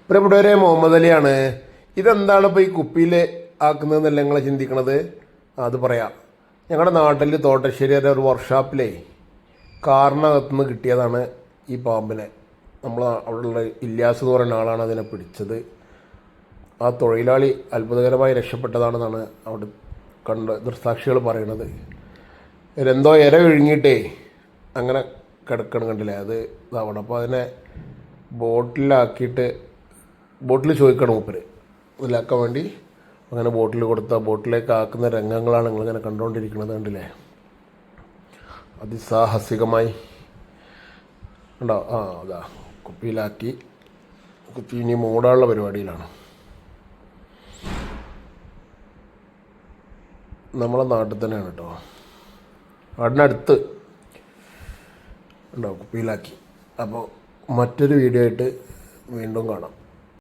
പ്രിയപ്പെട്ടവരെ, മുഹമ്മദ് അലിയാണ്. ഇതെന്താണ് ഇപ്പോൾ ഈ കുപ്പിയിൽ ആക്കുന്നതെന്നല്ല നിങ്ങൾ ചിന്തിക്കണത്? അത് പറയാം. ഞങ്ങളുടെ നാട്ടിൽ തോട്ടശ്ശേരിയുടെ ഒരു വർക്ക്ഷോപ്പിലേ കാറിനകത്തുനിന്ന് കിട്ടിയതാണ് ഈ പാമ്പിനെ. നമ്മൾ അവിടെയുള്ള ഇല്യാസ് എന്ന് പറയുന്ന ആളാണ് അതിനെ പിടിച്ചത്. ആ തൊഴിലാളി അത്ഭുതകരമായി രക്ഷപ്പെട്ടതാണെന്നാണ് അവിടെ ദൃക്സാക്ഷികൾ പറയുന്നത്. എന്തോ ഇര വിഴുങ്ങിയിട്ടേ അങ്ങനെ കിടക്കണം, കണ്ടില്ലേ? അത് ഇതാവണം. അപ്പോൾ അതിനെ ബോട്ടിൽ ചോദിക്കണം മൂപ്പര് ഇതിലാക്കാൻ വേണ്ടി. അങ്ങനെ ബോട്ടിൽ കൊടുത്ത ബോട്ടിലേക്ക് ആക്കുന്ന രംഗങ്ങളാണ് നിങ്ങളിങ്ങനെ കണ്ടുകൊണ്ടിരിക്കുന്നത്. കണ്ടില്ലേ? അതിസാഹസികമായി ഉണ്ടോ? അതാ കുപ്പിയിലാക്കി. കുപ്പി ഇനി മൂടാനുള്ള പരിപാടിയിലാണ്. നമ്മളെ നാട്ടിൽ തന്നെയാണ് കേട്ടോ, അതിനടുത്ത് ഉണ്ടോ കുപ്പിയിലാക്കി. അപ്പോൾ മറ്റൊരു വീഡിയോ ആയിട്ട് വീണ്ടും കാണാം.